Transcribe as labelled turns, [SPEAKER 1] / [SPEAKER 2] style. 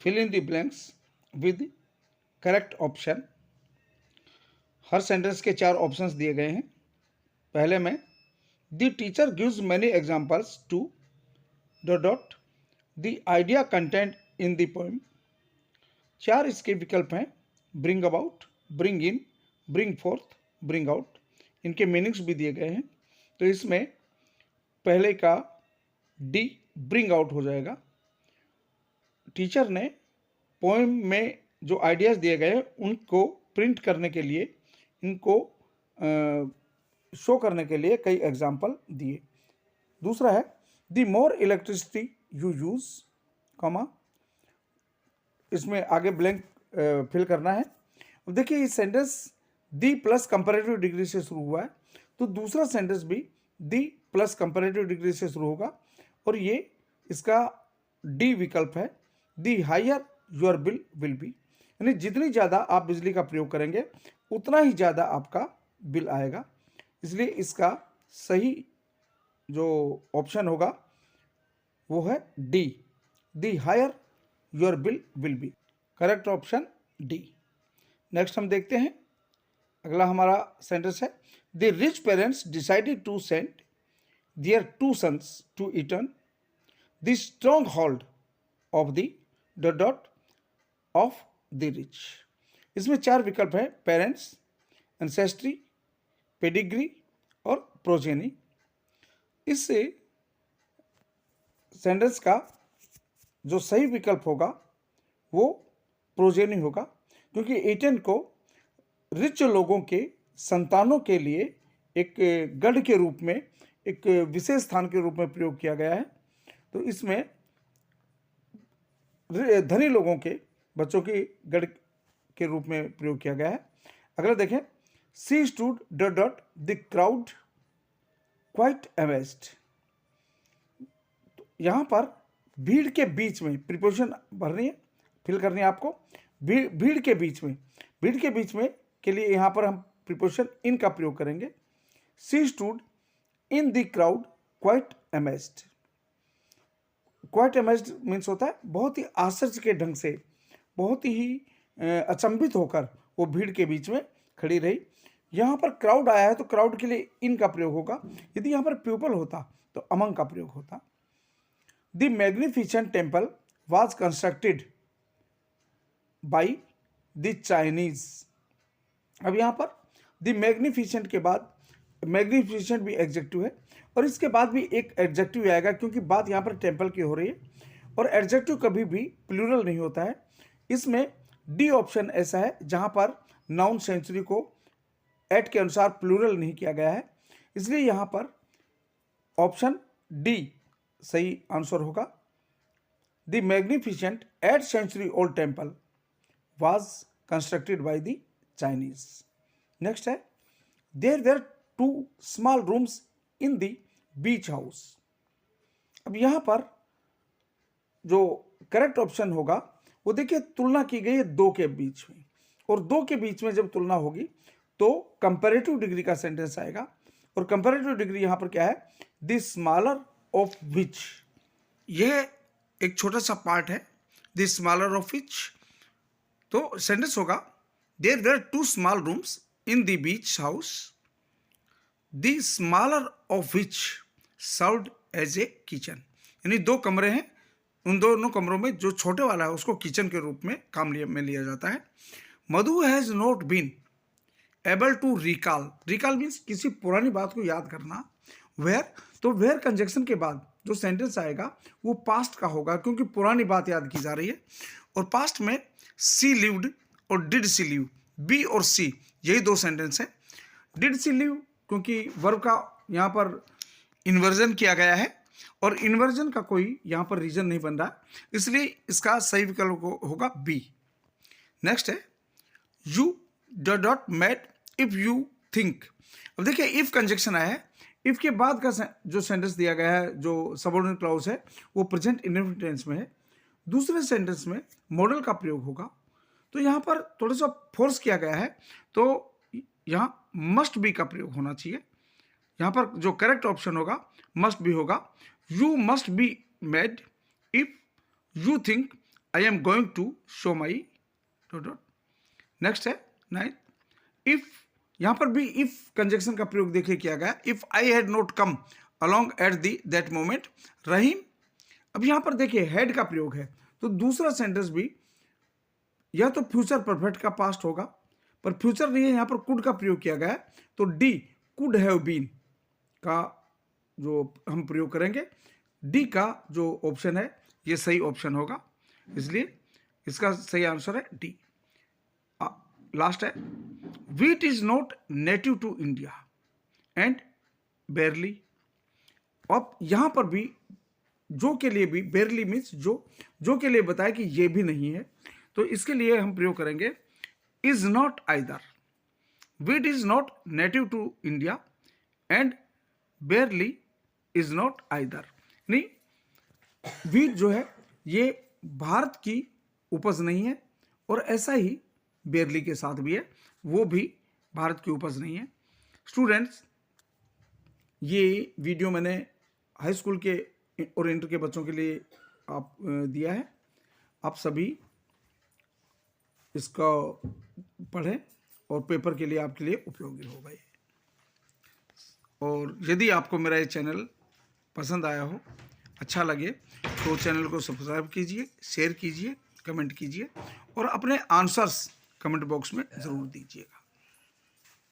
[SPEAKER 1] Fill in the blanks with correct option. हर sentence के 4 options दिए गए हैं। पहले में the teacher gives many examples to dot the idea content in the poem. 4 इसके विकल्प हैं, bring about, bring in, bring forth, bring out. इनके मीनिंग्स भी दिए गए हैं। तो इसमें पहले का डी ब्रिंग आउट हो जाएगा। टीचर ने पोएम में जो आइडियाज़ दिए गए हैं उनको प्रिंट करने के लिए, इनको शो करने के लिए कई एग्जाम्पल दिए। दूसरा है the more electricity you use, comma, इसमें आगे ब्लैंक फिल करना है। अब देखिए इस सेंटेंस दी प्लस कंपैरेटिव डिग्री से शुरू हुआ है, तो दूसरा सेंटेंस भी दी प्लस कंपैरेटिव डिग्री से शुरू होगा और ये इसका डी विकल्प है। The higher your bill will be, यानी जितनी ज़्यादा आप बिजली का प्रयोग करेंगे उतना ही ज़्यादा आपका बिल आएगा। इसलिए इसका सही जो ऑप्शन होगा वो है D, the higher your bill will be. Correct option D. Next हम देखते हैं, अगला हमारा सेंटेंस है the rich parents decided to send their 2 sons to Eton the stronghold of the dot of the rich. इसमें 4 विकल्प है, parents, ancestry, pedigree और प्रोजेनी। इससे सेंटेंस का जो सही विकल्प होगा वो प्रोजेनी होगा, क्योंकि ईटन को रिच लोगों के संतानों के लिए एक गढ़ के रूप में, एक विशेष स्थान के रूप में प्रयोग किया गया है। तो इसमें धनी लोगों के बच्चों की गढ़ के रूप में प्रयोग किया गया है। अगला देखें, सी stood dot the crowd quite amazed. यहाँ पर भीड़ के बीच में प्रीपोजिशन भरनी है, फिल करनी है आपको। भीड़ के बीच में, भीड़ के बीच में के लिए यहाँ पर हम प्रीपोजिशन इन का प्रयोग करेंगे। सी stood in the crowd quite amazed. Quite amazed means होता है बहुत ही आश्चर्य के ढंग से, बहुत ही अचंभित होकर वो भीड़ के बीच में खड़ी रही। यहाँ पर क्राउड आया है तो क्राउड के लिए इन का प्रयोग होगा। यदि यहाँ पर पीपल होता तो अमंग का प्रयोग होता। The magnificent temple was constructed by the Chinese. अब यहाँ पर द मैग्निफिसेंट के बाद, मैग्निफिसेंट भी एडजेक्टिव है और इसके बाद भी एक एडजेक्टिव आएगा, क्योंकि बात यहाँ पर टेम्पल की हो रही है और एडजेक्टिव कभी भी प्लूरल नहीं होता है। इसमें डी ऑप्शन ऐसा है जहाँ पर नाउन सेंचुरी को एट के अनुसार प्लूरल नहीं किया गया है, इसलिए यहाँ पर ऑप्शन डी सही आंसर होगा। The magnificent 8th century old temple was constructed by the Chinese. Next है there were 2 small rooms in the beach house. अब यहाँ पर जो करेक्ट ऑप्शन होगा वो देखिए तुलना की गई है 2 के बीच में, और 2 के बीच में जब तुलना होगी तो कंपैरेटिव डिग्री का सेंटेंस आएगा। और कंपैरेटिव डिग्री यहाँ पर क्या है, द स्मॉलर ऑफ विच। यह एक छोटा सा पार्ट है, द स्मॉलर ऑफ विच। तो सेंटेंस होगा there were 2 small rooms in the beach house the smaller of which served as a kitchen. यानी 2 कमरे हैं, उन दोनों कमरों में जो छोटे वाला है उसको किचन के रूप में काम में लिया जाता है। Madhu has not been able to recall. Recall means किसी पुरानी बात को याद करना। वेयर, तो वेयर कंजक्शन के बाद जो सेंटेंस आएगा वो पास्ट का होगा, क्योंकि पुरानी बात याद की जा रही है। और पास्ट में सी लिव्ड और डिड सी लिव, बी और सी यही 2 सेंटेंस हैं। डिड सी लिव क्योंकि वर्ब का यहाँ पर इन्वर्जन किया गया है और इन्वर्जन का कोई यहाँ पर रीजन नहीं बन रहा, इसलिए इसका सही विकल्प होगा बी। नेक्स्ट है U dot made if you think. अब देखिए इफ कंजक्शन आया है, इफ के बाद का जो सेंटेंस दिया गया है, जो सबऑर्डिनेट क्लॉज है, वो प्रेजेंट इंडेफिनिट टेंस में है। दूसरे सेंटेंस में मॉडल का प्रयोग होगा, तो यहाँ पर थोड़ा सा फोर्स किया गया है, तो यहाँ मस्ट बी का प्रयोग होना चाहिए। यहाँ पर जो करेक्ट ऑप्शन होगा मस्ट बी होगा। You must be made if you think I am going to show my dot dot. Next है 9, इफ, यहां पर भी इफ कंजक्शन का प्रयोग देखिए किया गया, if I had not come along at the that moment Rahim. अब यहां पर देखिए हैड का प्रयोग है, तो दूसरा सेंटेंस भी या तो फ्यूचर परफेक्ट का पास्ट होगा, पर फ्यूचर नहीं है, यहां पर कुड का प्रयोग किया गया है, तो डी कुड हैव बीन का जो हम प्रयोग करेंगे, डी का जो ऑप्शन है ये सही ऑप्शन होगा, इसलिए इसका सही आंसर है डी। लास्ट है, wheat is not native to India and barley. अब यहां पर भी जो के लिए भी बेरली मीन्स जो के लिए बताया कि ये भी नहीं है, तो इसके लिए हम प्रयोग करेंगे is not either. Wheat is not native to India and barley is not either. नहीं, वीट जो है ये भारत की उपज नहीं है, और ऐसा ही बेरली के साथ भी है, वो भी भारत की उपज नहीं है। स्टूडेंट्स, ये वीडियो मैंने हाई स्कूल के और इंटर के बच्चों के लिए आप दिया है। आप सभी इसका पढ़ें और पेपर के लिए आपके लिए उपयोगी होगा ये। और यदि आपको मेरा ये चैनल पसंद आया हो, अच्छा लगे, तो चैनल को सब्सक्राइब कीजिए, शेयर कीजिए, कमेंट कीजिए और अपने आंसर्स कमेंट बॉक्स में ज़रूर दीजिएगा।